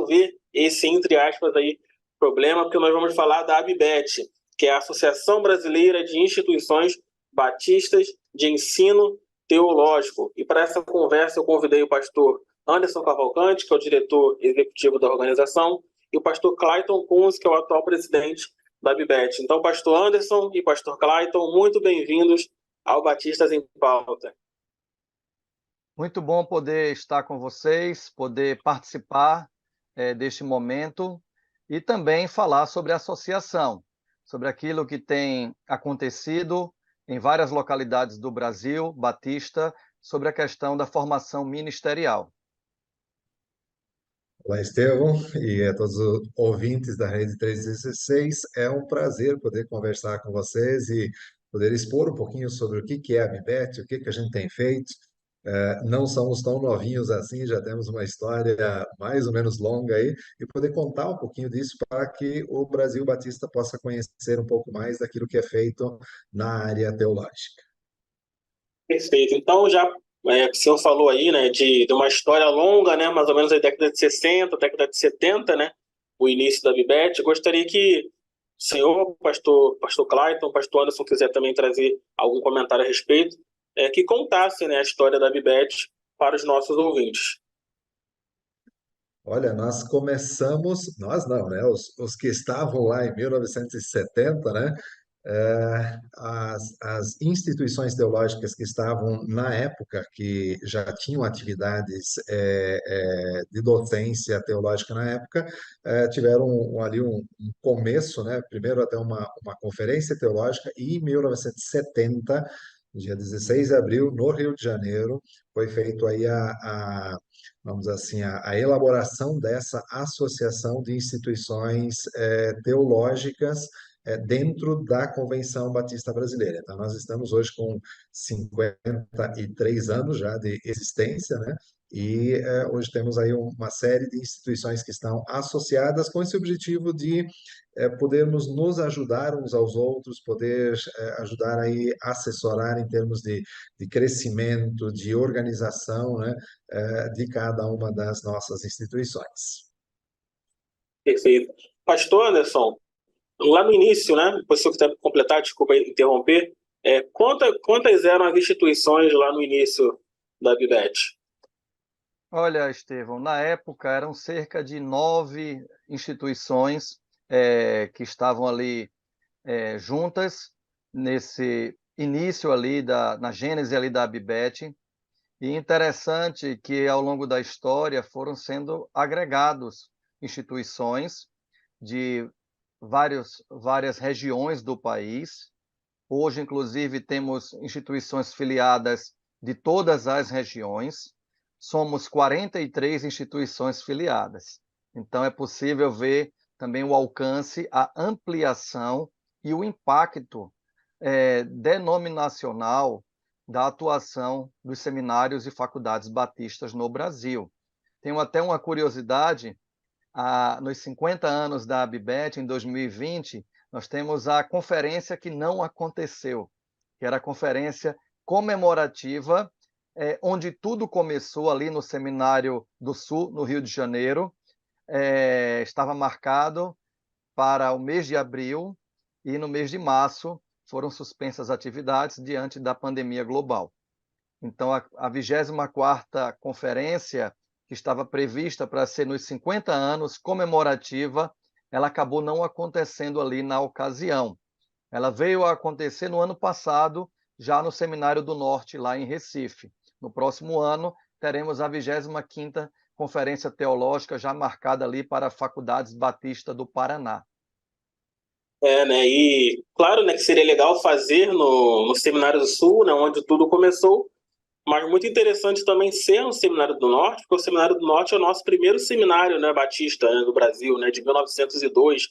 resolver esse, entre aspas, aí, problema, porque nós vamos falar da ABBET, que é a Associação Brasileira de Instituições Batistas de Ensino Teológico. E para essa conversa eu convidei o pastor Anderson Cavalcante, que é o diretor executivo da organização, e o pastor Clayton Kunz, que é o atual presidente da ABBET. Então, pastor Anderson e pastor Clayton, muito bem-vindos ao Batistas em Pauta. Muito bom poder estar com vocês, poder participar deste momento e também falar sobre a associação, sobre aquilo que tem acontecido em várias localidades do Brasil, batista, sobre a questão da formação ministerial. Olá, Estevão, e a todos os ouvintes da Rede 316. É um prazer poder conversar com vocês e poder expor um pouquinho sobre o que é a ABBET, o que a gente tem feito. Não somos tão novinhos assim, já temos uma história mais ou menos longa aí, e poder contar um pouquinho disso para que o Brasil Batista possa conhecer um pouco mais daquilo que é feito na área teológica. Perfeito. Então, já o senhor falou aí, né, de uma história longa, né, mais ou menos da década de 60, década de 70, né, o início da ABBET. Gostaria que o senhor, pastor Clayton, pastor Anderson, quiser também trazer algum comentário a respeito, que contasse, né, a história da ABBET para os nossos ouvintes. Olha, nós começamos, nós não, né? Os que estavam lá em 1970, né? As instituições teológicas que estavam na época, que já tinham atividades de docência teológica na época, tiveram ali um começo, né? Primeiro até uma conferência teológica, e em 1970, dia 16 de abril, no Rio de Janeiro, foi feito aí vamos dizer assim, a elaboração dessa associação de instituições teológicas dentro da Convenção Batista Brasileira. Então, nós estamos hoje com 53 anos já de existência, né? E hoje temos aí uma série de instituições que estão associadas com esse objetivo de podermos nos ajudar uns aos outros, poder ajudar aí a assessorar em termos de crescimento, de organização, né, de cada uma das nossas instituições. Perfeito. Pastor Anderson, lá no início, né, se você quiser completar, desculpa interromper, quantas eram as instituições lá no início da ABBET? Olha, Estevão, na época eram cerca de 9 instituições que estavam ali juntas nesse início ali na gênese ali da ABBET. E interessante que ao longo da história foram sendo agregados instituições de várias regiões do país. Hoje, inclusive, temos instituições filiadas de todas as regiões. Somos 43 instituições filiadas. Então, é possível ver também o alcance, a ampliação e o impacto denominacional da atuação dos seminários e faculdades batistas no Brasil. Tenho até uma curiosidade, nos 50 anos da ABBET, em 2020, nós temos a conferência que não aconteceu, que era a conferência comemorativa, onde tudo começou ali no Seminário do Sul, no Rio de Janeiro. Estava marcado para o mês de abril, e no mês de março foram suspensas atividades diante da pandemia global. Então, a 24ª conferência, que estava prevista para ser nos 50 anos, comemorativa, ela acabou não acontecendo ali na ocasião. Ela veio a acontecer no ano passado, já no Seminário do Norte, lá em Recife. No próximo ano, teremos a 25ª Conferência Teológica, já marcada ali para a Faculdades Batista do Paraná. Né? E claro, né, que seria legal fazer no Seminário do Sul, né, onde tudo começou, mas muito interessante também ser no Seminário do Norte, porque o Seminário do Norte é o nosso primeiro seminário, né, batista, né, do Brasil, né, de 1902,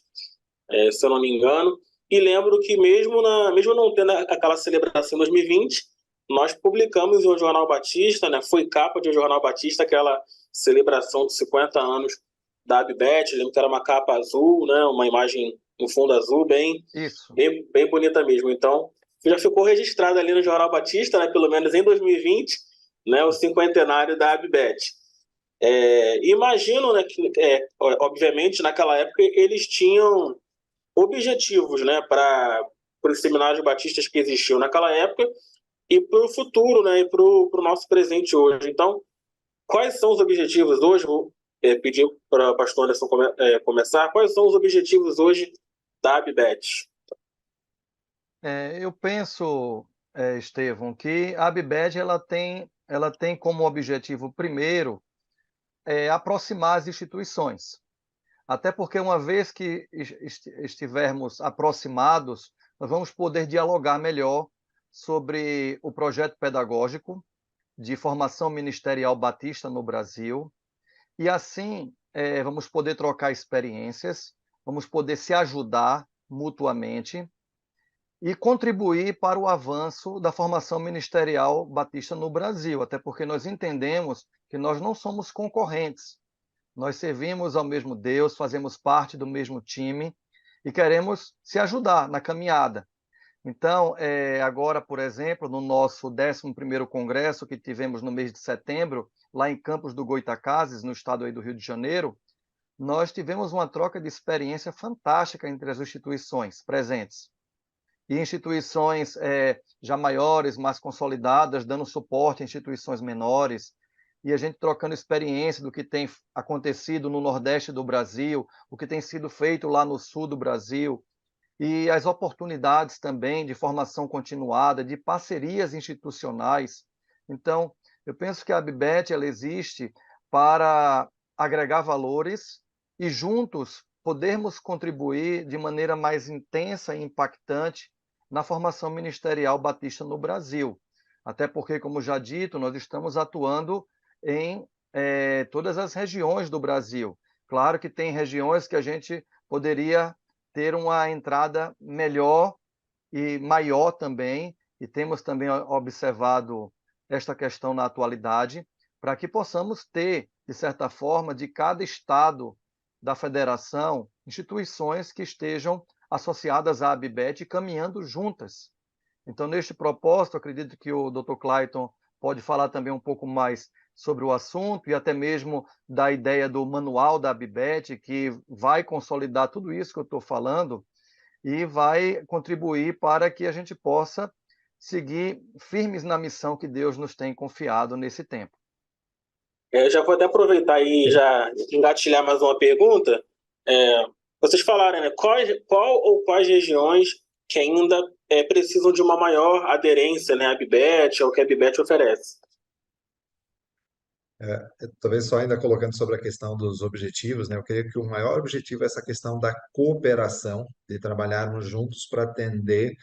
se eu não me engano. E lembro que mesmo não tendo aquela celebração em 2020, nós publicamos em um jornal batista, né, foi capa de um jornal batista, aquela celebração de 50 anos da ABBET. Lembro que era uma capa azul, né, uma imagem no fundo azul, bem bonita mesmo. Então, já ficou registrado ali no Jornal Batista, né, pelo menos em 2020, né, o cinquentenário da ABBET. Imagino, né, que, obviamente, naquela época eles tinham objetivos, né, para os seminários batistas que existiam naquela época e para o futuro, né, e para o nosso presente hoje. Então, quais são os objetivos hoje? Vou pedir para o pastor Anderson começar. Quais são os objetivos hoje da Abibet? Eu penso, Estevão, que a Abibed ela tem como objetivo primeiro aproximar as instituições. Até porque uma vez que estivermos aproximados, nós vamos poder dialogar melhor sobre o projeto pedagógico de formação ministerial batista no Brasil, e assim vamos poder trocar experiências, vamos poder se ajudar mutuamente e contribuir para o avanço da formação ministerial batista no Brasil, até porque nós entendemos que nós não somos concorrentes, nós servimos ao mesmo Deus, fazemos parte do mesmo time e queremos se ajudar na caminhada. Então, agora, por exemplo, no nosso 11º congresso que tivemos no mês de setembro, lá em Campos do Goytacazes, no estado aí do Rio de Janeiro, nós tivemos uma troca de experiência fantástica entre as instituições presentes. E instituições já maiores, mais consolidadas, dando suporte a instituições menores, e a gente trocando experiência do que tem acontecido no Nordeste do Brasil, o que tem sido feito lá no Sul do Brasil, e as oportunidades também de formação continuada, de parcerias institucionais. Então, eu penso que a Abibet ela existe para agregar valores e juntos podermos contribuir de maneira mais intensa e impactante na formação ministerial batista no Brasil. Até porque, como já dito, nós estamos atuando em todas as regiões do Brasil. Claro que tem regiões que a gente poderia ter uma entrada melhor e maior também, e temos também observado esta questão na atualidade, para que possamos ter, de certa forma, de cada estado da federação, instituições que estejam associadas à Abibet e caminhando juntas. Então, neste propósito, acredito que o Dr. Clayton pode falar também um pouco mais sobre o assunto e até mesmo da ideia do manual da Abibet, que vai consolidar tudo isso que eu estou falando e vai contribuir para que a gente possa seguir firmes na missão que Deus nos tem confiado nesse tempo. Eu já vou até aproveitar e já engatilhar mais uma pergunta. Vocês falaram, né? Qual ou quais regiões que ainda precisam de uma maior aderência, né, à Abibet, ao que a Abibet oferece? Talvez só ainda colocando sobre a questão dos objetivos, né? Eu creio que o maior objetivo é essa questão da cooperação, de trabalharmos juntos para atender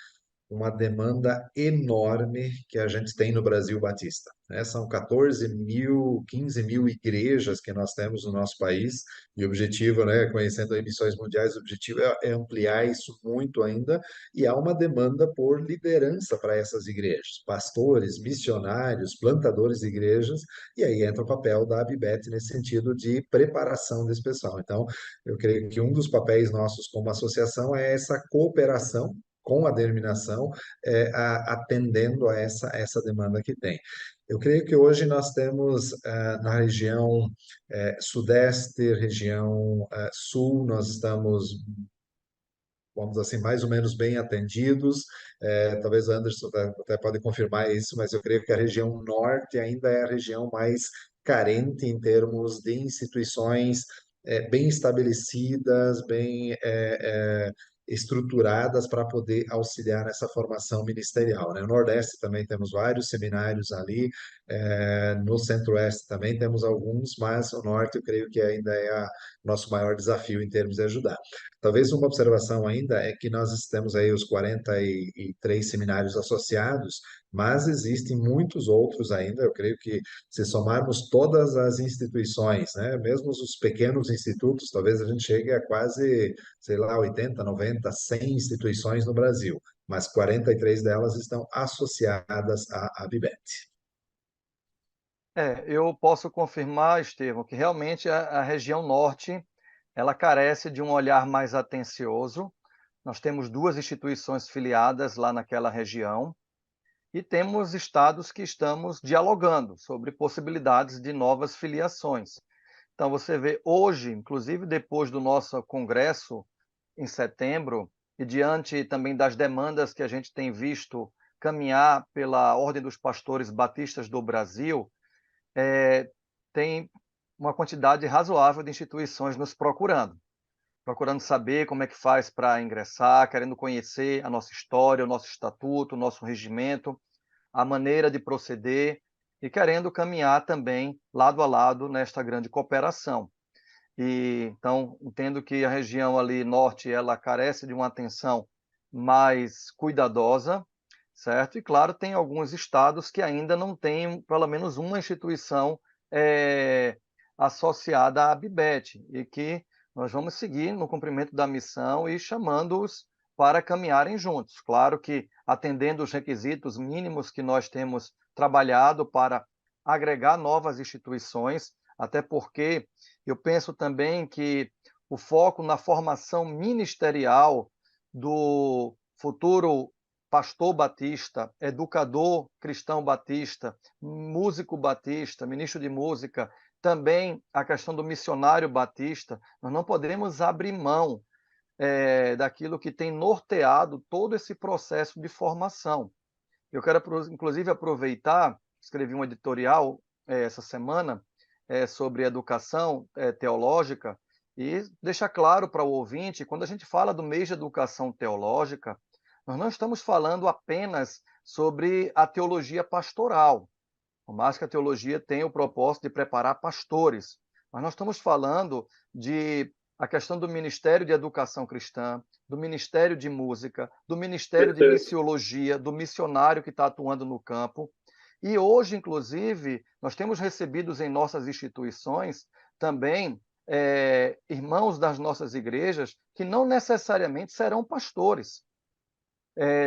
uma demanda enorme que a gente tem no Brasil Batista, né? São 14 mil, 15 mil igrejas que nós temos no nosso país, e o objetivo, né, conhecendo as missões mundiais, o objetivo é ampliar isso muito ainda, e há uma demanda por liderança para essas igrejas, pastores, missionários, plantadores de igrejas, e aí entra o papel da Abibet nesse sentido de preparação desse pessoal. Então, eu creio que um dos papéis nossos como associação é essa cooperação com a denominação, atendendo a essa demanda que tem. Eu creio que hoje nós temos na região sudeste, região sul, nós estamos, vamos assim, mais ou menos bem atendidos. Talvez o Anderson até pode confirmar isso, mas eu creio que a região norte ainda é a região mais carente em termos de instituições bem estabelecidas, bem estruturadas para poder auxiliar nessa formação ministerial, né? No Nordeste também temos vários seminários ali, no Centro-Oeste também temos alguns, mas o Norte eu creio que ainda é o nosso maior desafio em termos de ajudar. Talvez uma observação ainda é que nós temos aí os 43 seminários associados, mas existem muitos outros ainda. Eu creio que se somarmos todas as instituições, né, mesmo os pequenos institutos, talvez a gente chegue a quase, sei lá, 80, 90, 100 instituições no Brasil, mas 43 delas estão associadas à Abibet. Eu posso confirmar, Estevão, que realmente a região norte ela carece de um olhar mais atencioso. Nós temos 2 instituições filiadas lá naquela região e temos estados que estamos dialogando sobre possibilidades de novas filiações. Então, você vê hoje, inclusive depois do nosso congresso em setembro, e diante também das demandas que a gente tem visto caminhar pela Ordem dos Pastores Batistas do Brasil, tem uma quantidade razoável de instituições nos procurando saber como é que faz para ingressar, querendo conhecer a nossa história, o nosso estatuto, o nosso regimento, a maneira de proceder e querendo caminhar também lado a lado nesta grande cooperação. E então entendo que a região ali norte ela carece de uma atenção mais cuidadosa, certo? E claro, tem alguns estados que ainda não têm pelo menos uma instituição associada à ABBET e que nós vamos seguir no cumprimento da missão e chamando-os para caminharem juntos. Claro que atendendo os requisitos mínimos que nós temos trabalhado para agregar novas instituições, até porque eu penso também que o foco na formação ministerial do futuro pastor batista, educador cristão batista, músico batista, ministro de música, também a questão do missionário batista, nós não podemos abrir mão daquilo que tem norteado todo esse processo de formação. Eu quero, inclusive, aproveitar, escrevi um editorial essa semana sobre educação teológica e deixar claro para o ouvinte, quando a gente fala do mês de educação teológica, nós não estamos falando apenas sobre a teologia pastoral, por mais que a teologia tenha o propósito de preparar pastores, mas nós estamos falando de a questão do Ministério de Educação Cristã, do Ministério de Música, do Ministério de Missiologia, do missionário que está atuando no campo. E hoje, inclusive, nós temos recebido em nossas instituições também irmãos das nossas igrejas que não necessariamente serão pastores.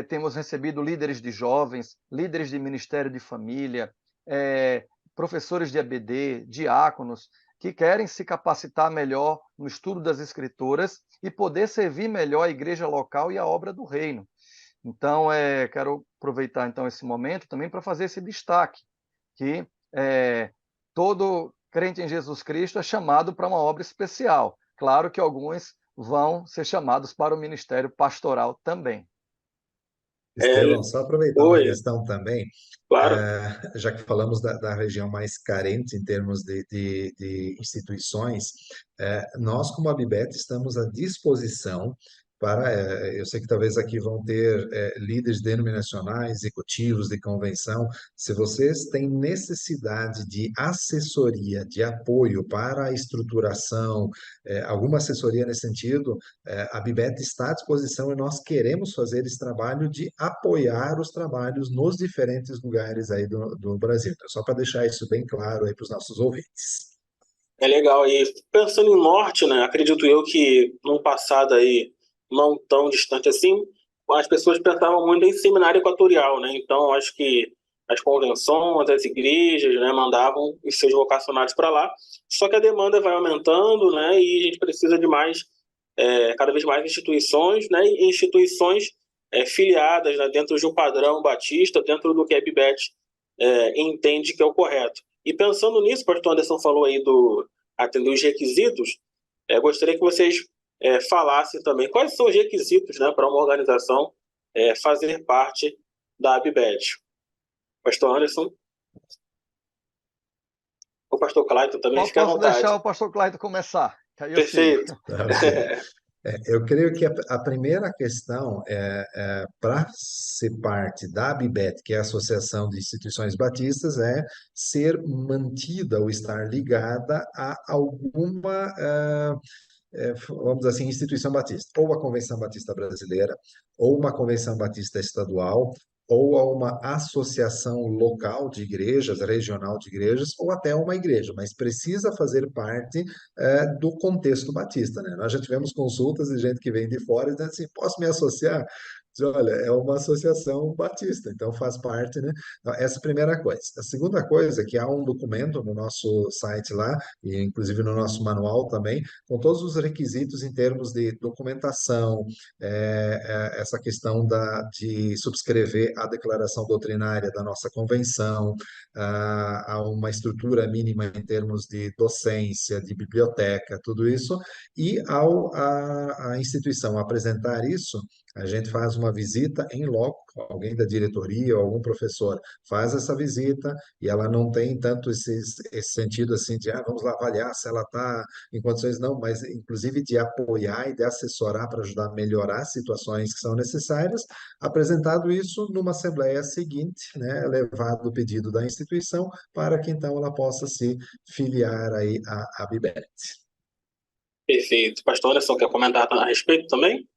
Temos recebido líderes de jovens, líderes de ministério de família, professores de ABD, diáconos, que querem se capacitar melhor no estudo das Escrituras e poder servir melhor a igreja local e a obra do reino. Então, quero aproveitar então esse momento também para fazer esse destaque, que todo crente em Jesus Cristo é chamado para uma obra especial. Claro que alguns vão ser chamados para o ministério pastoral também. Estevão, só aproveitar uma Oi, questão também, claro. já que falamos da região mais carente em termos de instituições, nós, como Abibete, estamos à disposição para, eu sei que talvez aqui vão ter líderes denominacionais, executivos de convenção, se vocês têm necessidade de assessoria, de apoio para a estruturação, alguma assessoria nesse sentido, a Bibete está à disposição e nós queremos fazer esse trabalho de apoiar os trabalhos nos diferentes lugares aí do Brasil. Então, só para deixar isso bem claro aí para os nossos ouvintes. É legal. E pensando em norte, né, acredito eu que num passado aí não tão distante assim, as pessoas pensavam muito em seminário equatorial, né? Então, acho que as convenções, as igrejas, né, mandavam os seus vocacionados para lá. Só que a demanda vai aumentando, né, e a gente precisa de mais, cada vez mais instituições, né, e instituições filiadas, né, dentro de um padrão batista, dentro do que a BIBET entende que é o correto. E pensando nisso, o pastor Anderson falou aí do atender os requisitos, gostaria que vocês falassem também quais são os requisitos, né, para uma organização fazer parte da ABBET. Pastor Anderson? O pastor Clayton também, fica à Posso vontade. deixar o pastor Clayton começar? Que aí eu Perfeito. sigo. Tá ok. Eu creio que a primeira questão para ser parte da ABIBET, que é a Associação de Instituições Batistas, é ser mantida ou estar ligada a alguma, vamos dizer assim, instituição batista, ou a Convenção Batista Brasileira, ou uma Convenção Batista Estadual, ou a uma associação local de igrejas, regional de igrejas, ou até uma igreja, mas precisa fazer parte do contexto batista, né? Nós já tivemos consultas de gente que vem de fora e diz assim, posso me associar? Diz, olha, é uma associação batista, então faz parte, né? Então, essa é a primeira coisa. A segunda coisa é que há um documento no nosso site lá, e inclusive no nosso manual também, com todos os requisitos em termos de documentação, essa questão de subscrever a declaração doutrinária da nossa convenção, há uma estrutura mínima em termos de docência, de biblioteca, tudo isso, e ao a instituição apresentar isso, a gente faz uma visita em loco, alguém da diretoria ou algum professor faz essa visita e ela não tem tanto esse sentido assim de vamos lá avaliar se ela está em condições, não, mas inclusive de apoiar e de assessorar para ajudar a melhorar situações que são necessárias, apresentado isso numa assembleia seguinte, né, levado o pedido da instituição para que então ela possa se filiar aí à Bibet. Perfeito. Pastor Anderson, quer comentar a respeito também?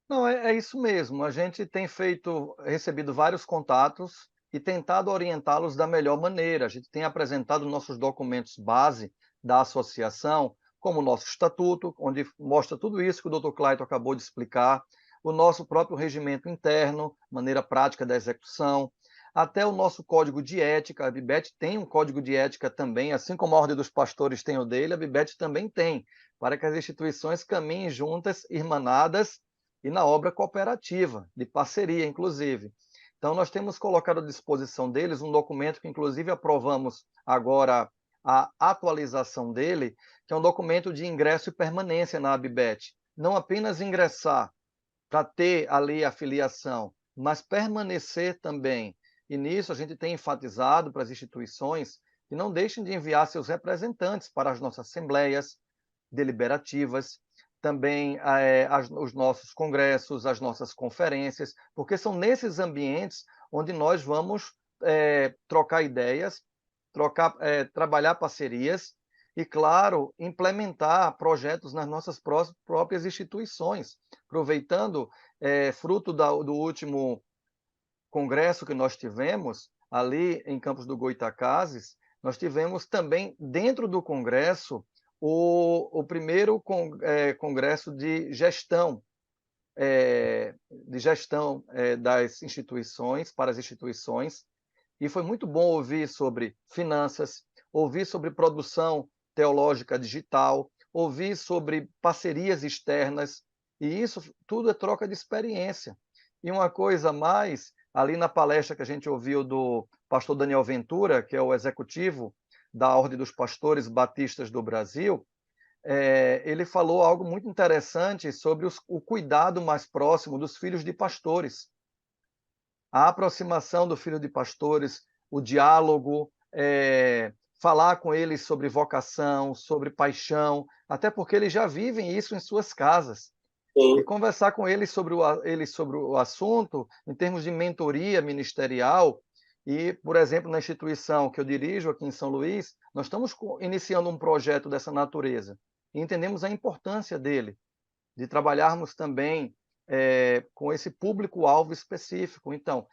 Não, é isso mesmo. A gente tem recebido vários contatos e tentado orientá-los da melhor maneira. A gente tem apresentado nossos documentos base da associação, como o nosso estatuto, onde mostra tudo isso que o Dr. Clayton acabou de explicar, o nosso próprio regimento interno, maneira prática da execução, até o nosso código de ética. A Bibet tem um código de ética também, assim como a Ordem dos Pastores tem o dele, a Bibet também tem, para que as instituições caminhem juntas, irmanadas, e na obra cooperativa, de parceria, inclusive. Então, nós temos colocado à disposição deles um documento que, inclusive, aprovamos agora a atualização dele, que é um documento de ingresso e permanência na Abibet. Não apenas ingressar para ter ali a filiação, mas permanecer também. E nisso a gente tem enfatizado para as instituições que não deixem de enviar seus representantes para as nossas assembleias deliberativas, também os nossos congressos, as nossas conferências, porque são nesses ambientes onde nós vamos trocar ideias, trabalhar parcerias e, claro, implementar projetos nas nossas próprias instituições, aproveitando, fruto do último congresso que nós tivemos, ali em Campos do Goytacazes, nós tivemos também, dentro do congresso, o primeiro congresso de gestão, das instituições, para as instituições, e foi muito bom ouvir sobre finanças, ouvir sobre produção teológica digital, ouvir sobre parcerias externas, e isso tudo é troca de experiência. E uma coisa a mais, ali na palestra que a gente ouviu do pastor Daniel Ventura, que é o executivo da Ordem dos Pastores Batistas do Brasil, ele falou algo muito interessante sobre o cuidado mais próximo dos filhos de pastores. A aproximação do filho de pastores, o diálogo, falar com eles sobre vocação, sobre paixão, até porque eles já vivem isso em suas casas. Sim. E conversar com eles sobre o assunto, em termos de mentoria ministerial, e, por exemplo, na instituição que eu dirijo aqui em São Luís, nós estamos iniciando um projeto dessa natureza, e entendemos a importância dele, de trabalharmos também com esse público-alvo específico. Então,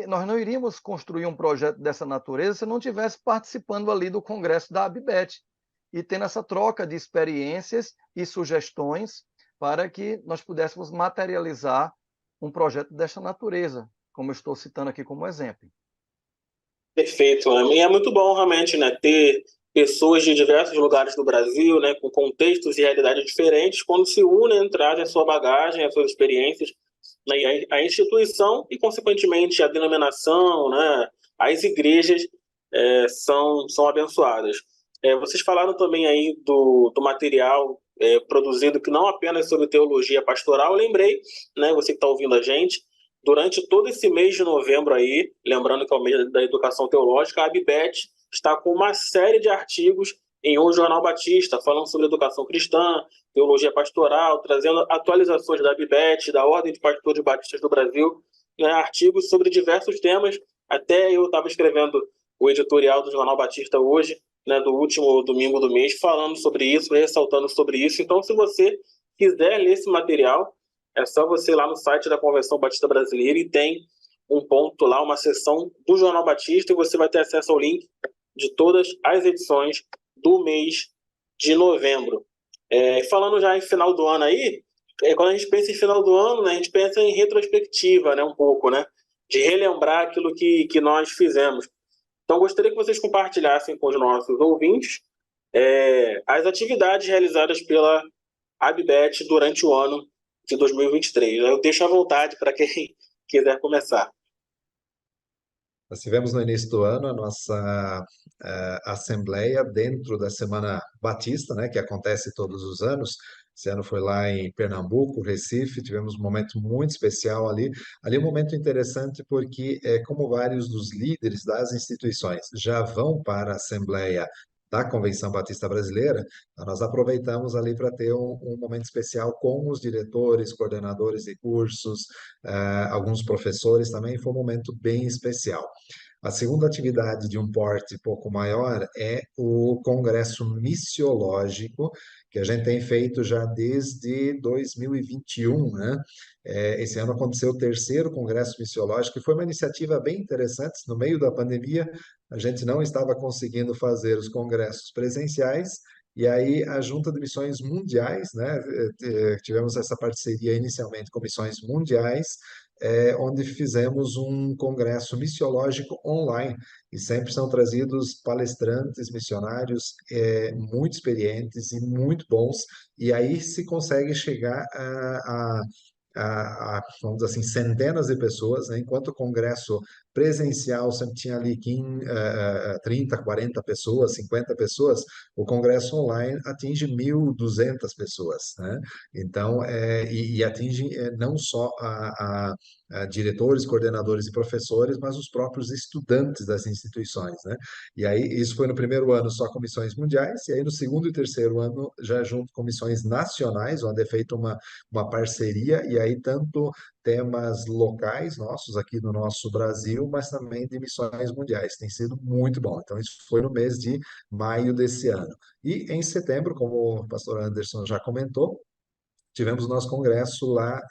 nós não iríamos construir um projeto dessa natureza se não estivesse participando ali do congresso da Abibet e tendo essa troca de experiências e sugestões para que nós pudéssemos materializar um projeto dessa natureza, como eu estou citando aqui como exemplo. Perfeito. E é muito bom realmente, né, ter pessoas de diversos lugares do Brasil, né, com contextos e realidades diferentes, quando se unem, trazem a sua bagagem, as suas experiências, né, e a instituição e, consequentemente, a denominação, né, as igrejas são abençoadas. Vocês falaram também aí do material produzido, que não apenas sobre teologia pastoral. Eu lembrei, né, você que está ouvindo a gente, durante todo esse mês de novembro aí, lembrando que é o mês da educação teológica, a Abibet está com uma série de artigos em um jornal batista, falando sobre educação cristã, teologia pastoral, trazendo atualizações da Abibet, da Ordem de Pastores Batistas do Brasil, né, artigos sobre diversos temas. Até eu estava escrevendo o editorial do Jornal Batista hoje, né, do último domingo do mês, falando sobre isso, ressaltando sobre isso. Então, se você quiser ler esse material, é só você ir lá no site da Convenção Batista Brasileira e tem um ponto lá, uma seção do Jornal Batista, e você vai ter acesso ao link de todas as edições do mês de novembro. Falando já em final do ano aí, quando a gente pensa em final do ano, né, a gente pensa em retrospectiva, né, um pouco, né, de relembrar aquilo que nós fizemos. Então, gostaria que vocês compartilhassem com os nossos ouvintes as atividades realizadas pela Abibet durante o ano de 2023. Eu deixo à vontade para quem quiser começar. Nós tivemos no início do ano a nossa assembleia dentro da Semana Batista, né, que acontece todos os anos. Esse ano foi lá em Pernambuco, Recife, tivemos um momento muito especial ali. Ali é um momento interessante porque, como vários dos líderes das instituições já vão para a Assembleia da Convenção Batista Brasileira, então nós aproveitamos ali para ter um momento especial com os diretores, coordenadores de cursos, alguns professores também. Foi um momento bem especial. A segunda atividade de um porte pouco maior é o Congresso Missiológico, que a gente tem feito já desde 2021, né? Esse ano aconteceu o terceiro Congresso Missiológico, e foi uma iniciativa bem interessante. No meio da pandemia, a gente não estava conseguindo fazer os congressos presenciais, e aí a Junta de Missões Mundiais, né? Tivemos essa parceria inicialmente com Missões Mundiais, onde fizemos um congresso missiológico online, e sempre são trazidos palestrantes, missionários muito experientes e muito bons, e aí se consegue chegar vamos dizer assim, centenas de pessoas, né? Enquanto o congresso presencial sempre tinha ali 30, 40 pessoas, 50 pessoas, o congresso online atinge 1.200 pessoas, né? Então, e atinge não só a diretores, coordenadores e professores, mas os próprios estudantes das instituições, né? E aí, isso foi no primeiro ano só com missões mundiais, e aí no segundo e terceiro ano já junto com missões nacionais, onde é feita uma parceria, e aí tanto temas locais nossos aqui no nosso Brasil, mas também de missões mundiais. Tem sido muito bom. Então, isso foi no mês de maio desse ano. E em setembro, como o pastor Anderson já comentou, tivemos o nosso congresso lá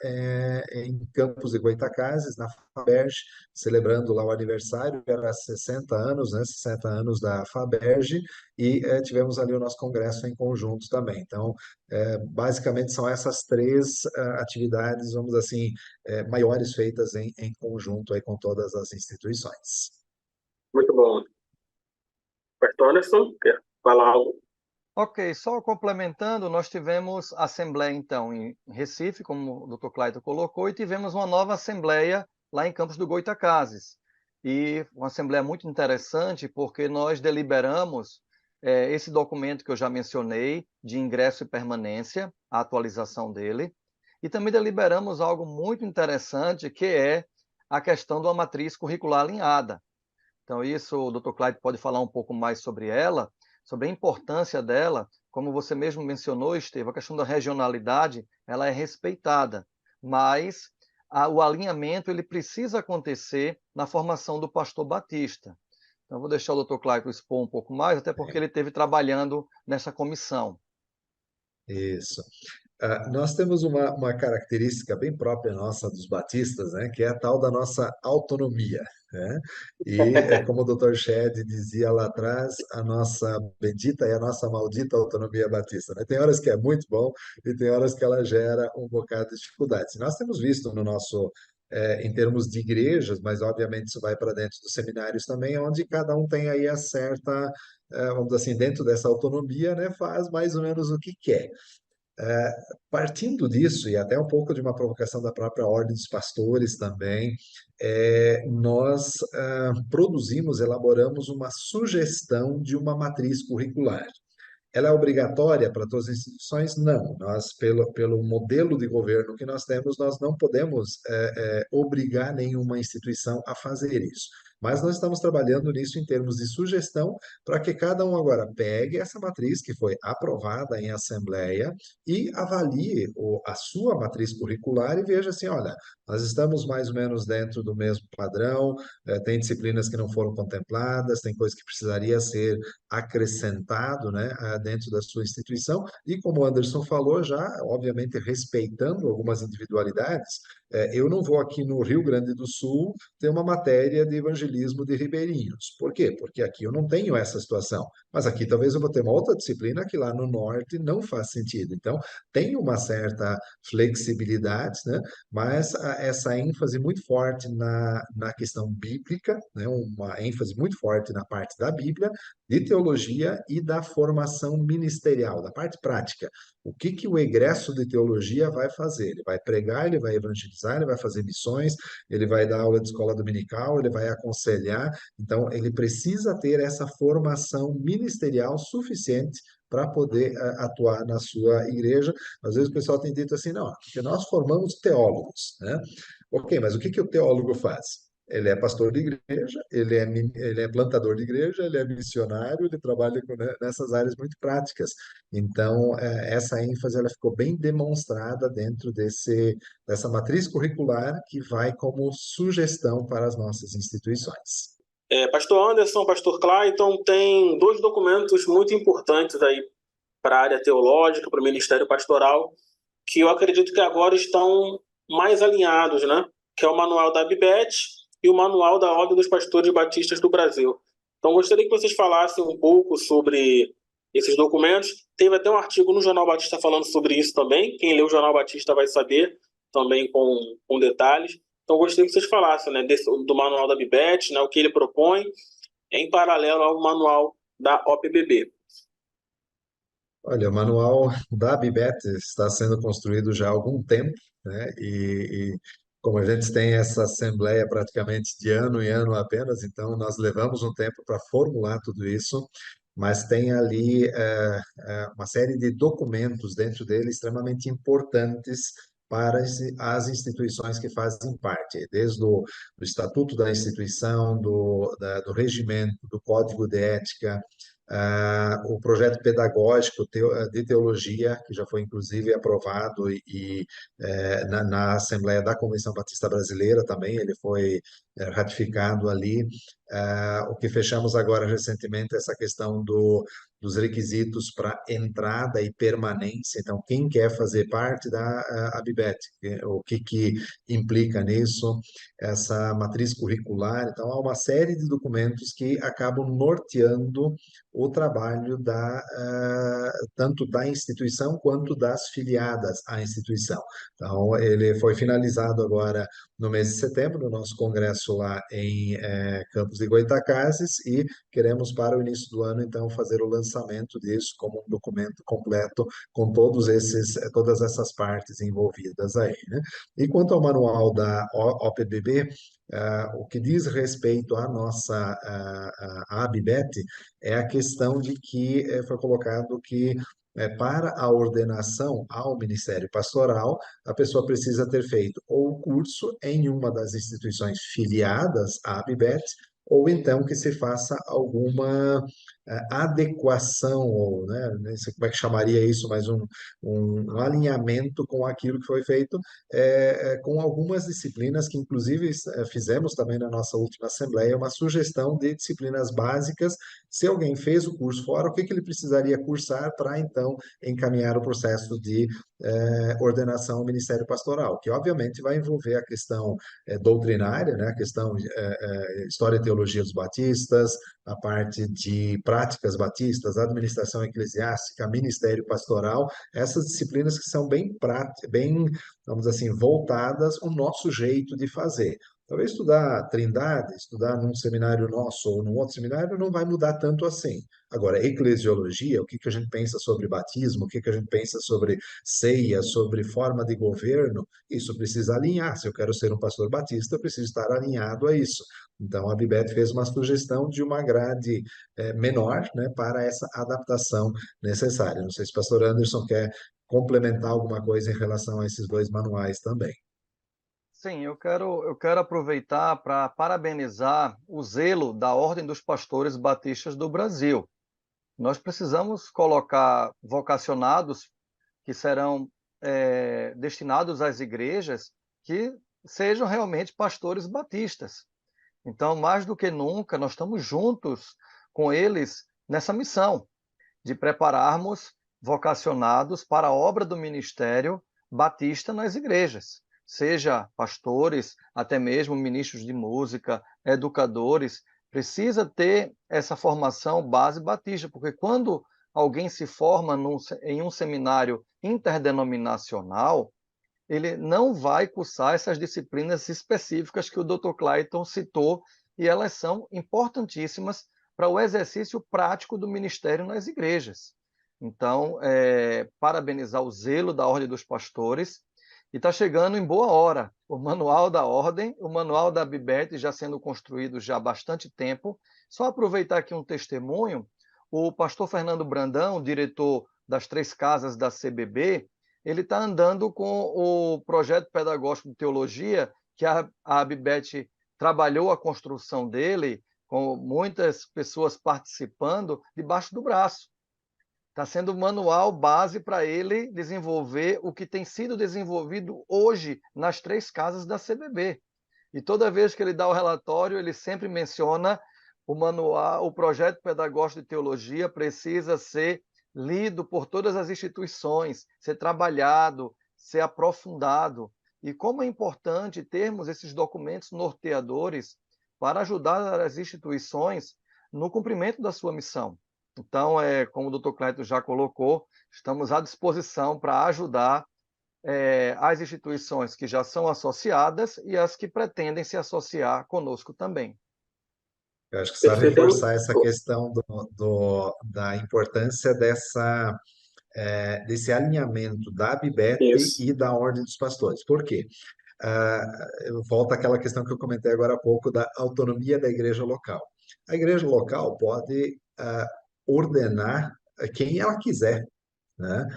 em Campos de Goytacazes, na FABERJ, celebrando lá o aniversário, que era 60 anos, né, 60 anos da FABERJ, e tivemos ali o nosso congresso em conjunto também. Então, basicamente são essas três atividades, vamos assim, maiores feitas em conjunto aí com todas as instituições. Muito bom. Pastor Anderson, quer falar algo? Ok, só complementando, nós tivemos assembleia, então, em Recife, como o Dr. Clayton colocou, e tivemos uma nova assembleia lá em Campos do Goytacazes. E uma assembleia muito interessante, porque nós deliberamos esse documento que eu já mencionei, de ingresso e permanência, a atualização dele, e também deliberamos algo muito interessante, que é a questão de uma matriz curricular alinhada. Então, isso o Dr. Clyde pode falar um pouco mais sobre ela, sobre a importância dela. Como você mesmo mencionou, Esteve, a questão da regionalidade, ela é respeitada, mas o alinhamento ele precisa acontecer na formação do pastor batista. Então, vou deixar o Dr. Clyde expor um pouco mais, até porque ele esteve trabalhando nessa comissão. Isso. Nós temos uma característica bem própria nossa dos batistas, né, que é a tal da nossa autonomia, né? E, como o Dr. Shedd dizia lá atrás, a nossa bendita e a nossa maldita autonomia batista, né? Tem horas que é muito bom e tem horas que ela gera um bocado de dificuldades. Nós temos visto no nosso, em termos de igrejas, mas obviamente isso vai para dentro dos seminários também, onde cada um tem aí a certa, vamos dizer assim, dentro dessa autonomia, né, faz mais ou menos o que quer. Partindo disso, e até um pouco de uma provocação da própria Ordem dos Pastores também, nós produzimos, elaboramos uma sugestão de uma matriz curricular. Ela é obrigatória para todas as instituições? Não. Nós, pelo modelo de governo que nós temos, nós não podemos obrigar nenhuma instituição a fazer isso. Mas nós estamos trabalhando nisso em termos de sugestão, para que cada um agora pegue essa matriz que foi aprovada em assembleia e avalie a sua matriz curricular e veja assim, olha, nós estamos mais ou menos dentro do mesmo padrão, tem disciplinas que não foram contempladas, tem coisas que precisaria ser acrescentado, né, dentro da sua instituição, e como o Anderson falou, já, obviamente, respeitando algumas individualidades, eu não vou aqui no Rio Grande do Sul ter uma matéria de evangelismo evangelismo de ribeirinhos. Por quê? Porque aqui eu não tenho essa situação, mas aqui talvez eu vou ter uma outra disciplina que lá no norte não faz sentido. Então, tem uma certa flexibilidade, né? Mas essa ênfase muito forte na questão bíblica, né? Uma ênfase muito forte na parte da Bíblia, de teologia e da formação ministerial, da parte prática. O que que o egresso de teologia vai fazer? Ele vai pregar, ele vai evangelizar, ele vai fazer missões, ele vai dar aula de escola dominical, ele vai aconselhar. Então, ele precisa ter essa formação ministerial suficiente para poder atuar na sua igreja. Às vezes o pessoal tem dito assim, não, porque nós formamos teólogos, né? Ok, mas o que que o teólogo faz? Ele é pastor de igreja, ele é plantador de igreja, ele é missionário, ele trabalha nessas áreas muito práticas. Então, essa ênfase ela ficou bem demonstrada dentro dessa matriz curricular que vai como sugestão para as nossas instituições. Pastor Anderson, Pastor Clayton, tem dois documentos muito importantes aí para a área teológica, para o ministério pastoral, que eu acredito que agora estão mais alinhados, né? Que é o Manual da ABBET e o Manual da Ordem dos Pastores Batistas do Brasil. Então, gostaria que vocês falassem um pouco sobre esses documentos. Teve até um artigo no Jornal Batista falando sobre isso também. Quem lê o Jornal Batista vai saber também com detalhes. Então, gostaria que vocês falassem, né, do Manual da ABBET, né, o que ele propõe, em paralelo ao Manual da OPBB. Olha, o manual da Bibet está sendo construído já há algum tempo, né? Como a gente tem essa assembleia praticamente de ano em ano apenas, então nós levamos um tempo para formular tudo isso, mas tem ali uma série de documentos dentro dele extremamente importantes para as instituições que fazem parte, desde do estatuto da instituição, do regimento, do código de ética, o projeto pedagógico de teologia, que já foi inclusive aprovado na Assembleia da Convenção Batista Brasileira também, ele foi ratificado ali. O que fechamos agora recentemente é essa questão dos requisitos para entrada e permanência. Então, quem quer fazer parte da ABBET, o que implica nisso, essa matriz curricular. Então, há uma série de documentos que acabam norteando o trabalho tanto da instituição quanto das filiadas à instituição. Então, ele foi finalizado agora no mês de setembro, no nosso congresso lá em Campos de Goytacazes, e queremos para o início do ano, então, fazer o lançamento disso como um documento completo com todas essas partes envolvidas aí, né? E quanto ao manual da OPBB, o que diz respeito à nossa a ABBET é a questão de que foi colocado que para a ordenação ao Ministério Pastoral, a pessoa precisa ter feito ou o curso em uma das instituições filiadas à ABBET, ou então que se faça alguma adequação, ou, né, não sei como é que chamaria isso, mas um alinhamento com aquilo que foi feito, com algumas disciplinas que, inclusive, fizemos também na nossa última Assembleia, uma sugestão de disciplinas básicas. Se alguém fez o curso fora, o que que ele precisaria cursar para, então, encaminhar o processo de ordenação ao Ministério Pastoral, que obviamente vai envolver a questão doutrinária, né, a questão História e Teologia dos Batistas, a parte de práticas batistas, administração eclesiástica, ministério pastoral, essas disciplinas que são bem, vamos dizer assim, voltadas ao nosso jeito de fazer. Talvez estudar Trindade, estudar num seminário nosso ou num outro seminário não vai mudar tanto assim. Agora, eclesiologia, o que que a gente pensa sobre batismo, o que que a gente pensa sobre ceia, sobre forma de governo, isso precisa alinhar. Se eu quero ser um pastor batista, eu preciso estar alinhado a isso. Então, a Bibet fez uma sugestão de uma grade menor, né, para essa adaptação necessária. Não sei se o pastor Anderson quer complementar alguma coisa em relação a esses dois manuais também. Sim, eu quero aproveitar para parabenizar o zelo da Ordem dos Pastores Batistas do Brasil. Nós precisamos colocar vocacionados que serão destinados às igrejas que sejam realmente pastores batistas. Então, mais do que nunca, nós estamos juntos com eles nessa missão de prepararmos vocacionados para a obra do ministério batista nas igrejas. seja pastores, até mesmo ministros de música, educadores, precisa ter essa formação base batista, porque quando alguém se forma em um seminário interdenominacional, ele não vai cursar essas disciplinas específicas que o Dr. Clayton citou, e elas são importantíssimas para o exercício prático do ministério nas igrejas. Então, parabenizar o zelo da Ordem dos Pastores, e está chegando em boa hora o Manual da Ordem, o Manual da BIBET já sendo construído já há bastante tempo. Só aproveitar aqui um testemunho, o pastor Fernando Brandão, diretor das 3 casas da CBB, ele está andando com o projeto pedagógico de teologia, que a BIBET trabalhou a construção dele, com muitas pessoas participando, debaixo do braço. Está sendo o manual base para ele desenvolver o que tem sido desenvolvido hoje nas 3 casas da CBB. E toda vez que ele dá o relatório, ele sempre menciona o manual, o projeto pedagógico de teologia precisa ser lido por todas as instituições, ser trabalhado, ser aprofundado. E como é importante termos esses documentos norteadores para ajudar as instituições no cumprimento da sua missão. Então, como o Dr. Clayton já colocou, estamos à disposição para ajudar as instituições que já são associadas e as que pretendem se associar conosco também. Eu acho que precisa reforçar essa questão da importância desse alinhamento da BIBET Isso. e da Ordem dos Pastores. Por quê? Volta àquela questão que eu comentei agora há pouco da autonomia da igreja local. A igreja local pode ordenar quem ela quiser, né?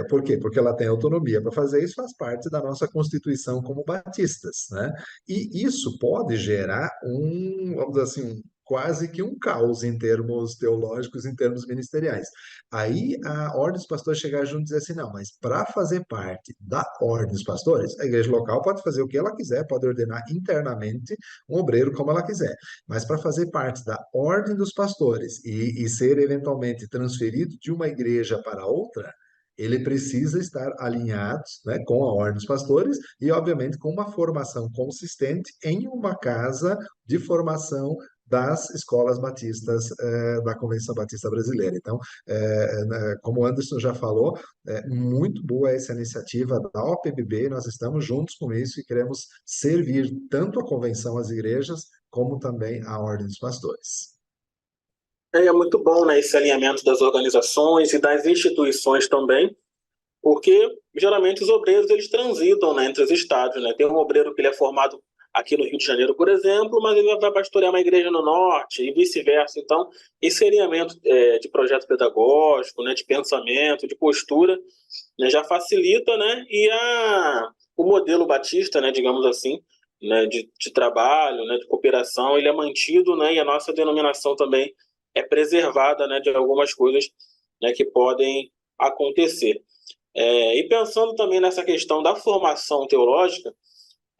Por quê? Porque ela tem autonomia para fazer isso, faz parte da nossa Constituição como batistas, né? E isso pode gerar vamos dizer assim, quase que um caos em termos teológicos, em termos ministeriais. Aí a Ordem dos Pastores chegar junto e dizer assim, não, mas para fazer parte da Ordem dos Pastores, a igreja local pode fazer o que ela quiser, pode ordenar internamente um obreiro como ela quiser, mas para fazer parte da Ordem dos Pastores e ser eventualmente transferido de uma igreja para outra, ele precisa estar alinhado, né, com a Ordem dos Pastores e, obviamente, com uma formação consistente em uma casa de formação das escolas batistas da Convenção Batista Brasileira. Então, como o Anderson já falou, muito boa essa iniciativa da OPBB, nós estamos juntos com isso e queremos servir tanto a convenção, as igrejas, como também a Ordem dos Pastores. É muito bom, né, esse alinhamento das organizações e das instituições também, porque geralmente os obreiros eles transitam, né, entre os estados, né? Tem um obreiro que ele é formado aqui no Rio de Janeiro, por exemplo, mas ele vai pastorear uma igreja no norte e vice-versa. Então, esse alinhamento de projeto pedagógico, né, de pensamento, de postura, né, já facilita, né, e o modelo batista, né, digamos assim, né, de trabalho, né, de cooperação, ele é mantido, né, e a nossa denominação também é preservada, né, de algumas coisas, né, que podem acontecer. E pensando também nessa questão da formação teológica,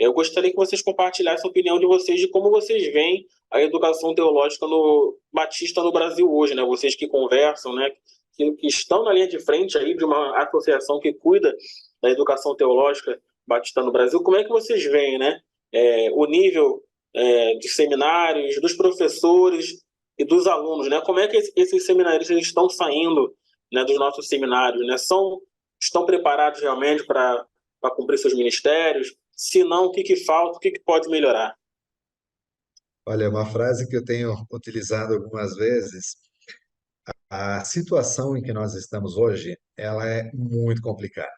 eu gostaria que vocês compartilhassem a opinião de vocês de como vocês veem a educação teológica batista no Brasil hoje, né? Vocês que conversam, né, que estão na linha de frente aí de uma associação que cuida da educação teológica batista no Brasil, como é que vocês veem, né, o nível de seminários, dos professores e dos alunos, né? Como é que esses seminários estão saindo, né, dos nossos seminários, né? Estão preparados realmente para cumprir seus ministérios? Se não, o que falta, o que pode melhorar? Olha, uma frase que eu tenho utilizado algumas vezes, a situação em que nós estamos hoje, ela é muito complicada.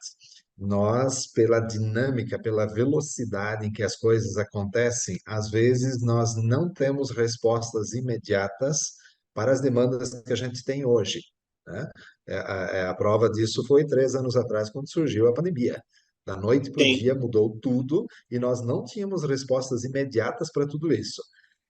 Nós, pela dinâmica, pela velocidade em que as coisas acontecem, às vezes nós não temos respostas imediatas para as demandas que a gente tem hoje, né? A prova disso foi 3 anos atrás, quando surgiu a pandemia. Da noite para o Sim. dia mudou tudo e nós não tínhamos respostas imediatas para tudo isso.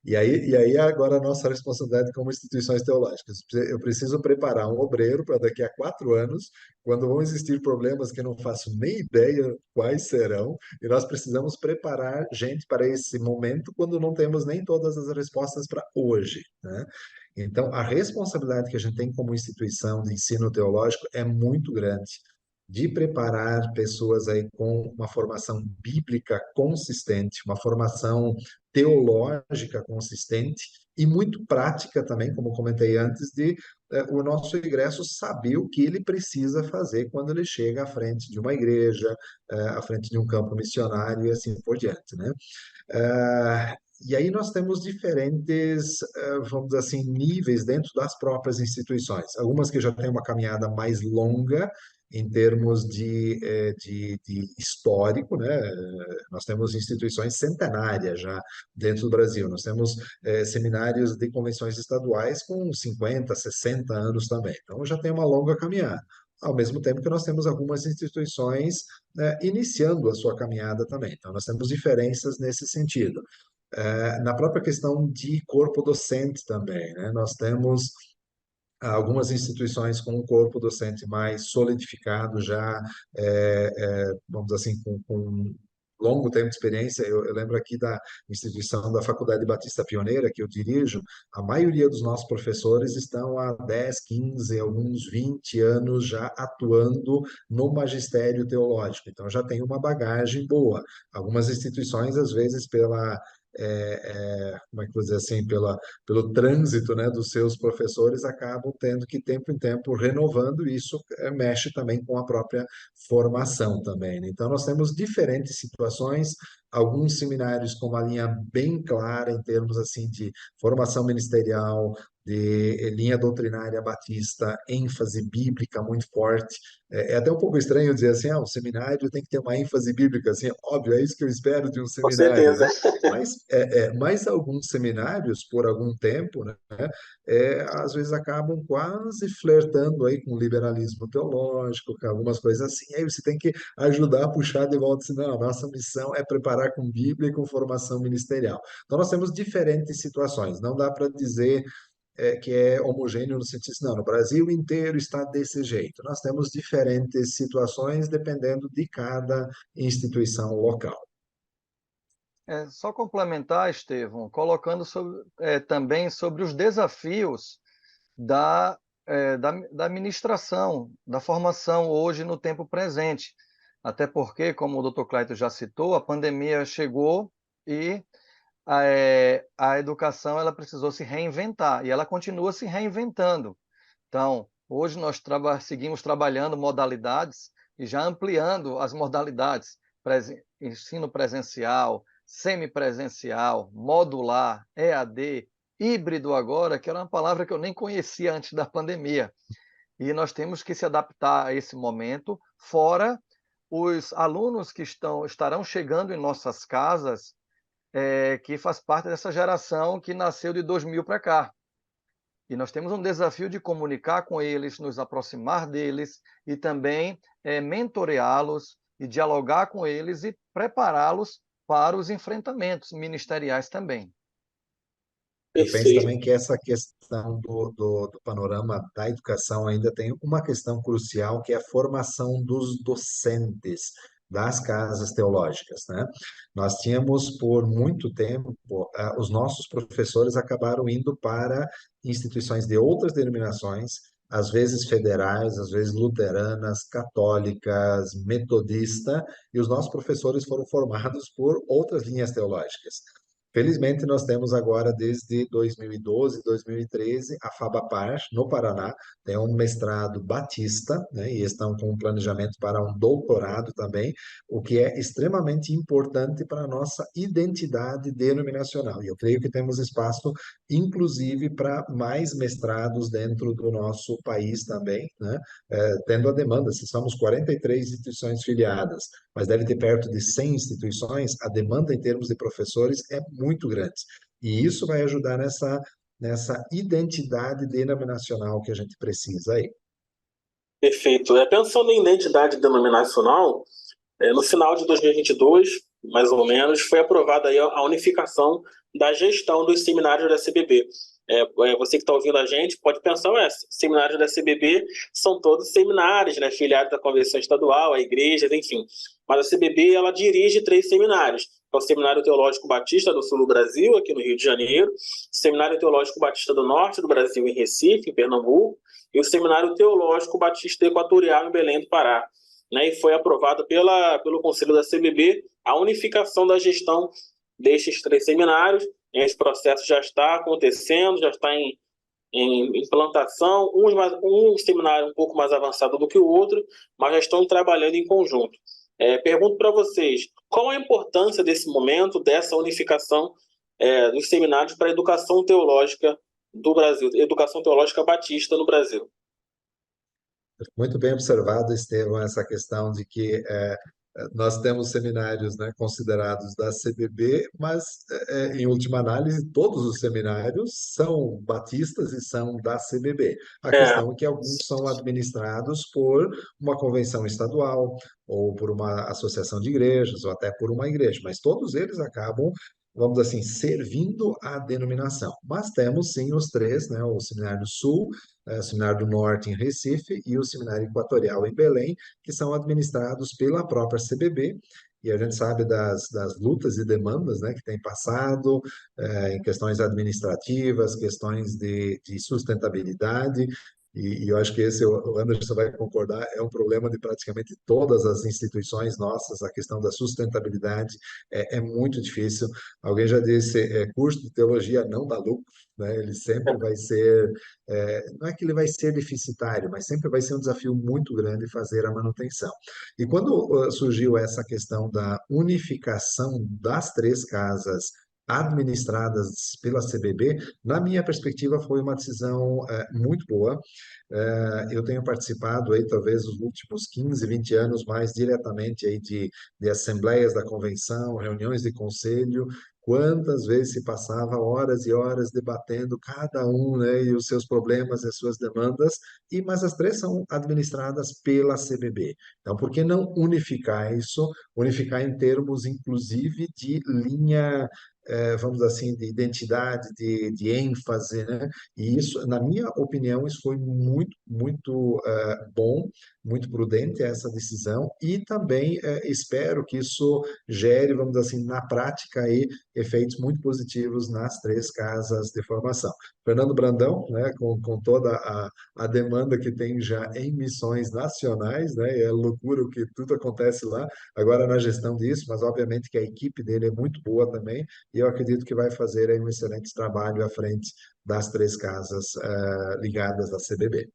E aí agora a nossa responsabilidade como instituições teológicas. Eu preciso preparar um obreiro para daqui a 4 anos, quando vão existir problemas que eu não faço nem ideia quais serão, e nós precisamos preparar gente para esse momento quando não temos nem todas as respostas para hoje, né? Então, a responsabilidade que a gente tem como instituição de ensino teológico é muito grande. de preparar pessoas aí com uma formação bíblica consistente, uma formação teológica consistente e muito prática também, como comentei antes, de o nosso egresso saber o que ele precisa fazer quando ele chega à frente de uma igreja, à frente de um campo missionário e assim por diante, né? E aí nós temos diferentes, vamos dizer assim, níveis dentro das próprias instituições. Algumas que já têm uma caminhada mais longa em termos de histórico, né? Nós temos instituições centenárias já dentro do Brasil. Nós temos seminários de convenções estaduais com 50, 60 anos também. Então já tem uma longa caminhada. Ao mesmo tempo que nós temos algumas instituições iniciando a sua caminhada também. Então, nós temos diferenças nesse sentido. Na própria questão de corpo docente também, né? Nós temos algumas instituições com um corpo docente mais solidificado já, vamos dizer assim, com longo tempo de experiência. Eu lembro aqui da instituição da Faculdade Batista Pioneira, que eu dirijo, a maioria dos nossos professores estão há 10, 15, alguns 20 anos já atuando no magistério teológico, então já tem uma bagagem boa. Algumas instituições, às vezes, como é que eu vou dizer assim, pelo trânsito, né, dos seus professores, acabam tendo que, tempo em tempo, renovando, e isso mexe também com a própria formação também, né? Então, nós temos diferentes situações, alguns seminários com uma linha bem clara em termos assim de formação ministerial, de linha doutrinária batista, ênfase bíblica muito forte. É até um pouco estranho dizer assim, o seminário tem que ter uma ênfase bíblica, assim, óbvio, é isso que eu espero de um Com seminário, certeza. né? Mas alguns seminários, por algum tempo, né, às vezes acabam quase flertando aí com o liberalismo teológico, com algumas coisas assim. Aí você tem que ajudar a puxar de volta, assim, não, a nossa missão é preparar com Bíblia e com formação ministerial. Então, nós temos diferentes situações. Não dá para dizer que é homogêneo no sentido assim, não, no Brasil inteiro está desse jeito. Nós temos diferentes situações dependendo de cada instituição local. Só complementar, Estevão, colocando também sobre os desafios da administração, da formação hoje no tempo presente. Até porque, como o Dr. Clayton já citou, a pandemia chegou e a educação ela precisou se reinventar, e ela continua se reinventando. Então, hoje nós seguimos trabalhando modalidades e já ampliando as modalidades, ensino presencial, semipresencial, modular, EAD, híbrido agora, que era uma palavra que eu nem conhecia antes da pandemia. E nós temos que se adaptar a esse momento, fora os alunos que estarão chegando em nossas casas, que faz parte dessa geração que nasceu de 2000 para cá. E nós temos um desafio de comunicar com eles, nos aproximar deles e também mentoreá-los e dialogar com eles e prepará-los para os enfrentamentos ministeriais também. Eu penso Perfeito. também que essa questão do panorama da educação ainda tem uma questão crucial, que é a formação dos docentes das casas teológicas, né? Nós tínhamos, por muito tempo, os nossos professores acabaram indo para instituições de outras denominações, às vezes federais, às vezes luteranas, católicas, metodista, e os nossos professores foram formados por outras linhas teológicas. Felizmente, nós temos agora, desde 2012, 2013, a FABAPAR, no Paraná, tem um mestrado batista, né, e estão com um planejamento para um doutorado também, o que é extremamente importante para a nossa identidade denominacional. E eu creio que temos espaço, inclusive, para mais mestrados dentro do nosso país também, né, tendo a demanda. Se somos 43 instituições filiadas, mas deve ter perto de 100 instituições, a demanda em termos de professores é muito grande. E isso vai ajudar nessa identidade denominacional que a gente precisa aí. Perfeito. Pensando em identidade denominacional, no final de 2022, mais ou menos, foi aprovada aí a unificação da gestão dos seminários da CBB. Você que está ouvindo a gente pode pensar, seminários da CBB são todos seminários, né, filiados da Convenção Estadual, a igrejas, enfim. Mas a CBB, ela dirige 3 seminários. É o Seminário Teológico Batista do Sul do Brasil, aqui no Rio de Janeiro, o Seminário Teológico Batista do Norte do Brasil, em Recife, em Pernambuco, e o Seminário Teológico Batista Equatorial, em Belém do Pará. né, e foi aprovado pelo Conselho da CBB a unificação da gestão destes 3 seminários. Esse processo já está acontecendo, já está em implantação, um seminário um pouco mais avançado do que o outro, mas já estão trabalhando em conjunto. Pergunto para vocês, qual a importância desse momento, dessa unificação dos seminários para a educação teológica do Brasil, educação teológica batista no Brasil? Muito bem observado, Estevão, essa questão de que nós temos seminários, né, considerados da CBB, mas, em última análise, todos os seminários são batistas e são da CBB. A É, questão é que alguns são administrados por uma convenção estadual, ou por uma associação de igrejas, ou até por uma igreja, mas todos eles acabam, vamos dizer assim, servindo à denominação. Mas temos, sim, os três, né, o Seminário do Sul, o Seminário do Norte em Recife e o Seminário Equatorial em Belém, que são administrados pela própria CBB, e a gente sabe das lutas e demandas, né, que tem passado em questões administrativas, questões de sustentabilidade, e eu acho que esse, o Anderson vai concordar, é um problema de praticamente todas as instituições nossas, a questão da sustentabilidade é muito difícil. Alguém já disse, curso de teologia não dá lucro, né? Ele sempre vai ser, não é que ele vai ser deficitário, mas sempre vai ser um desafio muito grande fazer a manutenção. E quando surgiu essa questão da unificação das 3 casas administradas pela CBB, na minha perspectiva foi uma decisão muito boa. Eu tenho participado aí talvez os últimos 15, 20 anos mais diretamente aí de assembleias da convenção, reuniões de conselho. Quantas vezes se passava horas e horas debatendo cada um, né, e os seus problemas e as suas demandas, mas as 3 são administradas pela CBB. Então, por que não unificar isso? Unificar em termos, inclusive, de linha, vamos dizer assim, de identidade, de ênfase, né? E isso, na minha opinião, isso foi muito, muito bom, muito prudente essa decisão, e também espero que isso gere, vamos dizer assim, na prática aí, efeitos muito positivos nas 3 casas de formação. Fernando Brandão, né, com toda a demanda que tem já em missões nacionais, né, é loucura o que tudo acontece lá, agora na gestão disso, mas obviamente que a equipe dele é muito boa também, e eu acredito que vai fazer aí um excelente trabalho à frente das 3 casas ligadas à CBB.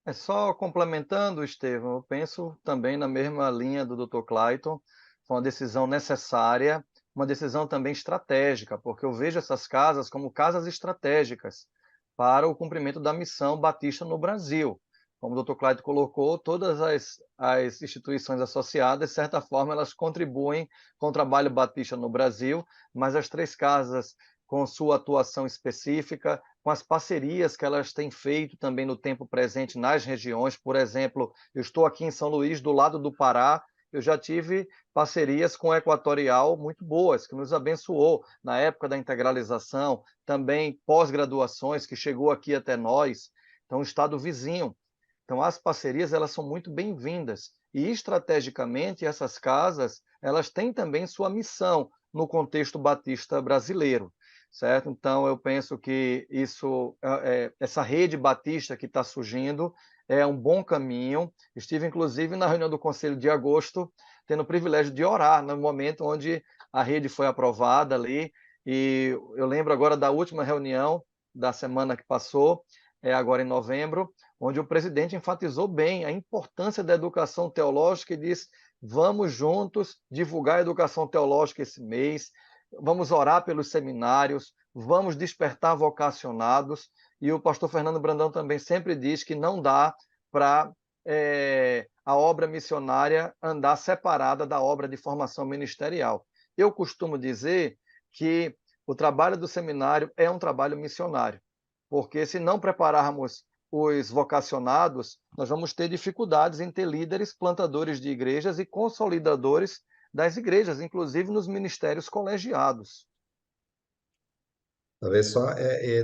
É só complementando, Estevão, eu penso também na mesma linha do Dr. Clayton, foi uma decisão necessária, uma decisão também estratégica, porque eu vejo essas casas como casas estratégicas para o cumprimento da missão batista no Brasil. Como o Dr. Clayton colocou, todas as instituições associadas, de certa forma, elas contribuem com o trabalho batista no Brasil, mas as 3 casas, com sua atuação específica, com as parcerias que elas têm feito também no tempo presente nas regiões. Por exemplo, eu estou aqui em São Luís, do lado do Pará, eu já tive parcerias com o Equatorial muito boas, que nos abençoou na época da integralização, também pós-graduações, que chegou aqui até nós, então, o estado vizinho. Então, as parcerias, elas são muito bem-vindas, e estrategicamente essas casas, elas têm também sua missão no contexto batista brasileiro, certo? Então, eu penso que essa rede batista que está surgindo é um bom caminho. Estive, inclusive, na reunião do Conselho de agosto, tendo o privilégio de orar no momento onde a rede foi aprovada ali, e eu lembro agora da última reunião da semana que passou, agora em novembro, onde o presidente enfatizou bem a importância da educação teológica e disse: vamos juntos divulgar a educação teológica esse mês, vamos orar pelos seminários, vamos despertar vocacionados. E o pastor Fernando Brandão também sempre diz que não dá para a obra missionária andar separada da obra de formação ministerial. Eu costumo dizer que o trabalho do seminário é um trabalho missionário, porque se não prepararmos os vocacionados, nós vamos ter dificuldades em ter líderes, plantadores de igrejas e consolidadores das igrejas, inclusive nos ministérios colegiados. Talvez só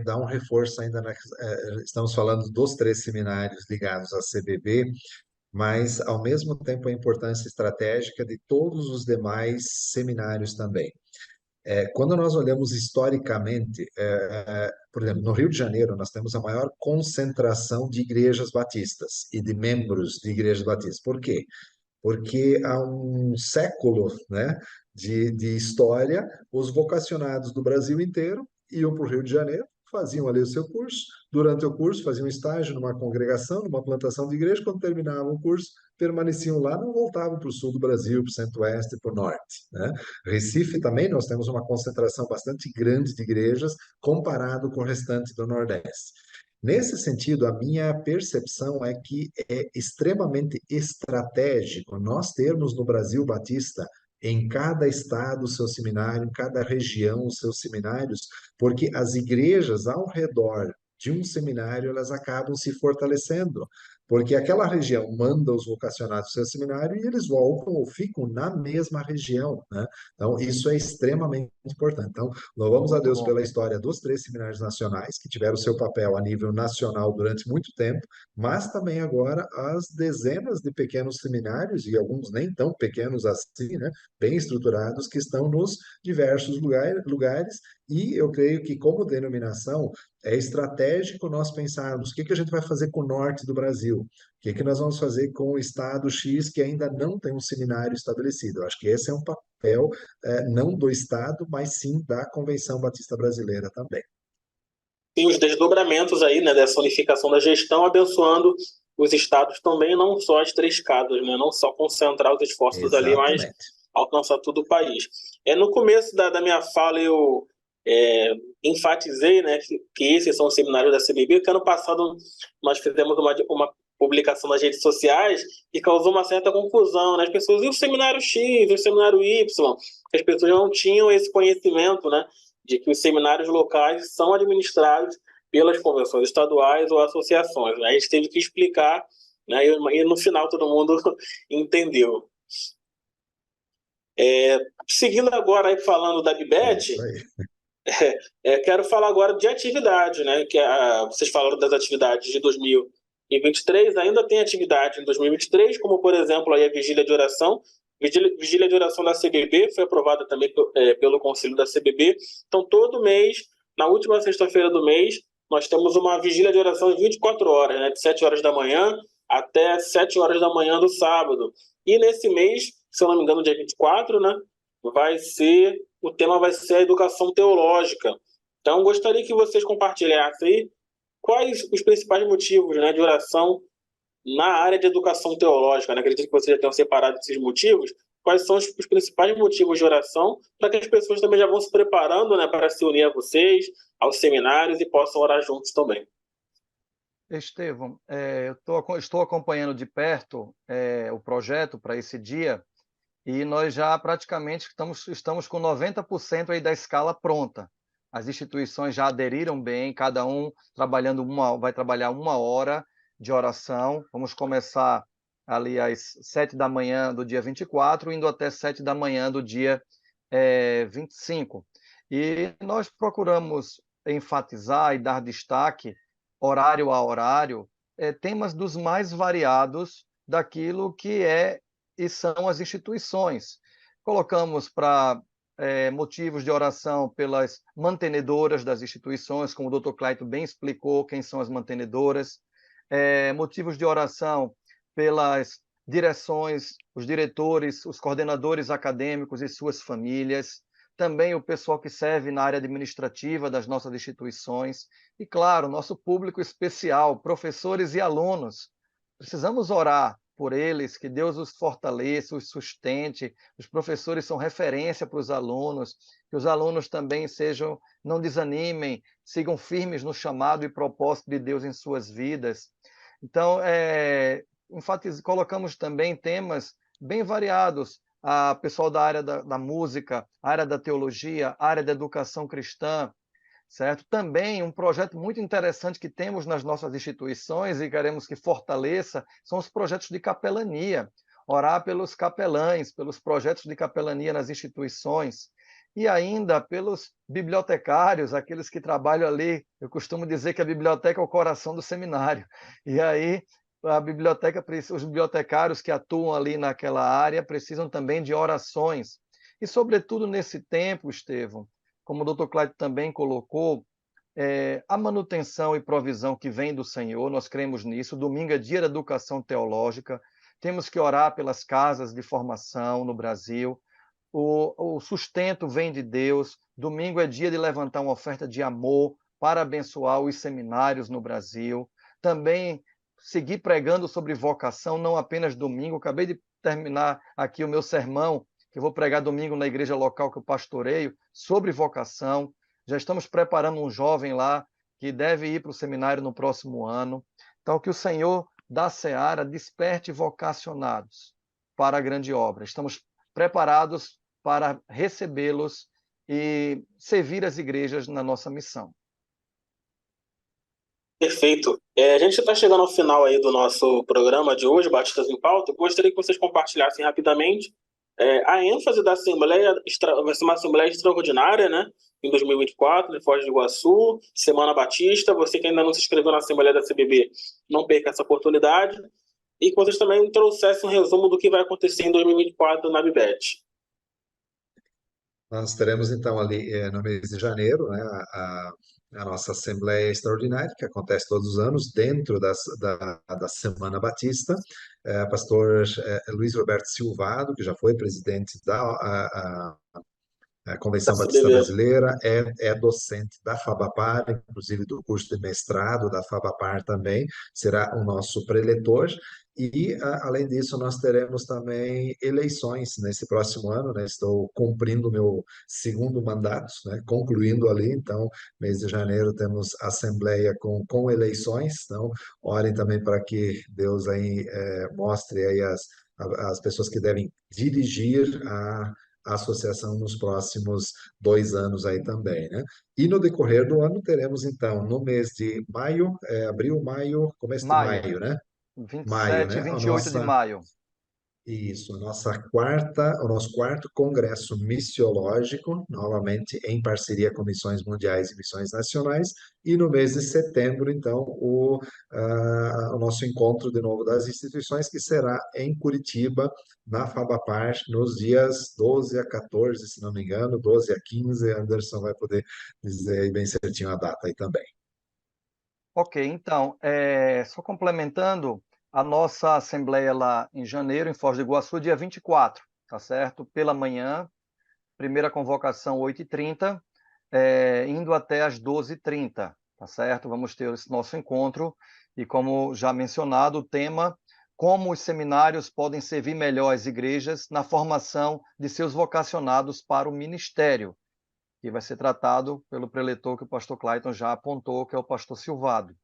dar um reforço ainda, estamos falando dos 3 seminários ligados à CBB, mas, ao mesmo tempo, a importância estratégica de todos os demais seminários também. Quando nós olhamos historicamente, por exemplo, no Rio de Janeiro, nós temos a maior concentração de igrejas batistas e de membros de igrejas batistas. Por quê? Porque há um século, né, de história, os vocacionados do Brasil inteiro iam para o Rio de Janeiro, faziam ali o seu curso, durante o curso faziam estágio numa congregação, numa plantação de igreja, quando terminavam o curso, permaneciam lá, não voltavam para o sul do Brasil, para o centro-oeste, para o norte, né? Recife também, nós temos uma concentração bastante grande de igrejas, comparado com o restante do Nordeste. Nesse sentido, a minha percepção é que é extremamente estratégico nós termos no Brasil Batista, em cada estado, o seu seminário, em cada região, os seus seminários, porque as igrejas ao redor de um seminário, elas acabam se fortalecendo, porque aquela região manda os vocacionados do seu seminário e eles voltam ou ficam na mesma região, né? Então, isso é extremamente importante. Então, louvamos a Muito Deus bom. pela história dos três seminários nacionais, que tiveram seu papel a nível nacional durante muito tempo, mas também agora as dezenas de pequenos seminários, e alguns nem tão pequenos assim, né, bem estruturados, que estão nos diversos lugares, e eu creio que, como denominação, é estratégico nós pensarmos o que que a gente vai fazer com o norte do Brasil, o que que nós vamos fazer com o estado X que ainda não tem um seminário estabelecido. Eu acho que esse é um papel não do Estado, mas sim da Convenção Batista Brasileira também. Tem os desdobramentos aí, né, dessa unificação da gestão, abençoando os estados também, não só as três casas, né, não só concentrar os esforços ali, mas Exatamente. alcançar todo o país. No começo da minha fala, eu enfatizei, né, que esses são os seminários da CBB, que ano passado nós fizemos uma publicação nas redes sociais e causou uma certa confusão, né? As pessoas, e o seminário X, e o seminário Y? As pessoas não tinham esse conhecimento, né, de que os seminários locais são administrados pelas convenções estaduais ou associações. A gente teve que explicar, né, e no final todo mundo entendeu. Seguindo agora aí falando da É Bibete, isso aí. quero falar agora de atividade, né? Vocês falaram das atividades de 2023, ainda tem atividade em 2023, como por exemplo aí a vigília de oração. Vigília de oração da CBB foi aprovada também pelo Conselho da CBB. Então, todo mês, na última sexta-feira do mês, nós temos uma vigília de oração de 24 horas, né? De 7 horas da manhã até 7 horas da manhã do sábado. E nesse mês, se eu não me engano, dia 24, né? O tema vai ser a educação teológica. Então, gostaria que vocês compartilhassem aí quais os principais motivos, né, de oração na área de educação teológica, né? Acredito que vocês já tenham separado esses motivos. Quais são os principais motivos de oração, para que as pessoas também já vão se preparando, né, para se unir a vocês, aos seminários, e possam orar juntos também. Estevão, estou acompanhando de perto o projeto para esse dia, e nós já praticamente estamos com 90% aí da escala pronta. As instituições já aderiram bem, cada um vai trabalhar 1 hora de oração. Vamos começar ali às 7 da manhã do dia 24, indo até 7 da manhã do dia 25. E nós procuramos enfatizar e dar destaque, horário a horário, temas dos mais variados daquilo que e são as instituições. Colocamos para motivos de oração pelas mantenedoras das instituições, como o Dr. Claito bem explicou quem são as mantenedoras, motivos de oração pelas direções, os diretores, os coordenadores acadêmicos e suas famílias, também o pessoal que serve na área administrativa das nossas instituições, e, claro, nosso público especial, professores e alunos. Precisamos orar por eles, que Deus os fortaleça, os sustente. Os professores são referência para os alunos, que os alunos também não desanimem, sigam firmes no chamado e propósito de Deus em suas vidas. Então, colocamos também temas bem variados, a pessoal da área da música, a área da teologia, a área da educação cristã, certo? Também um projeto muito interessante que temos nas nossas instituições e queremos que fortaleça são os projetos de capelania. Orar pelos capelães, pelos projetos de capelania nas instituições e ainda pelos bibliotecários, aqueles que trabalham ali. Eu costumo dizer que a biblioteca é o coração do seminário. E aí os bibliotecários que atuam ali naquela área precisam também de orações. E, sobretudo, nesse tempo, Estevão, como o doutor Cláudio também colocou, a manutenção e provisão que vem do Senhor, nós cremos nisso. Domingo é dia da educação teológica, temos que orar pelas casas de formação no Brasil. O sustento vem de Deus. Domingo é dia de levantar uma oferta de amor para abençoar os seminários no Brasil. Também seguir pregando sobre vocação, não apenas domingo. Acabei de terminar aqui o meu sermão, que eu vou pregar domingo na igreja local que eu pastoreio, sobre vocação. Já estamos preparando um jovem lá que deve ir para o seminário no próximo ano. Então, que o Senhor da Seara desperte vocacionados para a grande obra. Estamos preparados para recebê-los e servir as igrejas na nossa missão. Perfeito. A gente está chegando ao final aí do nosso programa de hoje, Batistas em Pauta. Eu gostaria que vocês compartilhassem rapidamente a ênfase da Assembleia. Vai ser uma Assembleia extraordinária, né? Em 2024, em Foz do Iguaçu, Semana Batista. Você que ainda não se inscreveu na Assembleia da CBB, não perca essa oportunidade. E que vocês também trouxessem um resumo do que vai acontecer em 2024 na Bibete. Nós teremos, então, ali no mês de janeiro, né, a nossa Assembleia Extraordinária, que acontece todos os anos, dentro da Semana Batista. Pastor Luiz Roberto Silvado, que já foi presidente a Convenção Batista Brasileira, é docente da FABAPAR, inclusive do curso de mestrado da FABAPAR também, será o nosso preletor. E, além disso, nós teremos também eleições nesse próximo ano, né? Estou cumprindo o meu segundo mandato, né? Concluindo ali, então, mês de janeiro temos assembleia com eleições, então, orem também para que Deus aí mostre aí as pessoas que devem dirigir a associação nos próximos 2 anos aí também, né? E no decorrer do ano teremos, então, no mês de maio, abril, maio, começo de maio, né? 27 né? e 28 de maio. Isso, o nosso quarto congresso missiológico, novamente em parceria com Missões Mundiais e Missões Nacionais, e no mês de setembro, então, o nosso encontro de novo das instituições, que será em Curitiba, na FABAPAR, nos dias 12 a 14, se não me engano, 12 a 15, Anderson vai poder dizer aí bem certinho a data aí também. Ok, então, só complementando, a nossa assembleia lá em janeiro, em Foz do Iguaçu, dia 24, tá certo? Pela manhã, primeira convocação 8h30, indo até às 12h30, tá certo? Vamos ter esse nosso encontro e, como já mencionado, o tema: como os seminários podem servir melhor as igrejas na formação de seus vocacionados para o ministério, que vai ser tratado pelo preletor que o pastor Clayton já apontou, que é o pastor Silvado.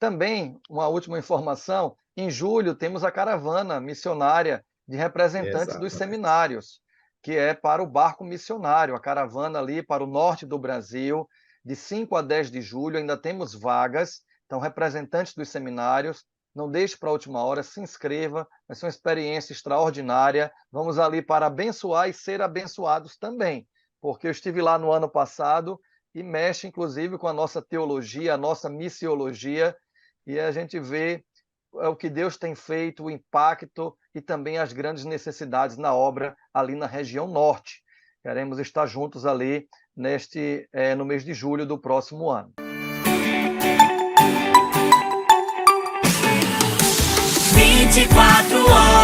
Também, uma última informação: em julho temos a caravana missionária de representantes dos seminários, que é para o barco missionário, a caravana ali para o norte do Brasil, de 5 a 10 de julho, ainda temos vagas. Então, representantes dos seminários, não deixe para a última hora, se inscreva, vai ser uma experiência extraordinária. Vamos ali para abençoar e ser abençoados também, porque eu estive lá no ano passado e mexe, inclusive, com a nossa teologia, a nossa missiologia, e a gente vê o que Deus tem feito, o impacto e também as grandes necessidades na obra ali na região norte. Queremos estar juntos ali no mês de julho do próximo ano. 24 horas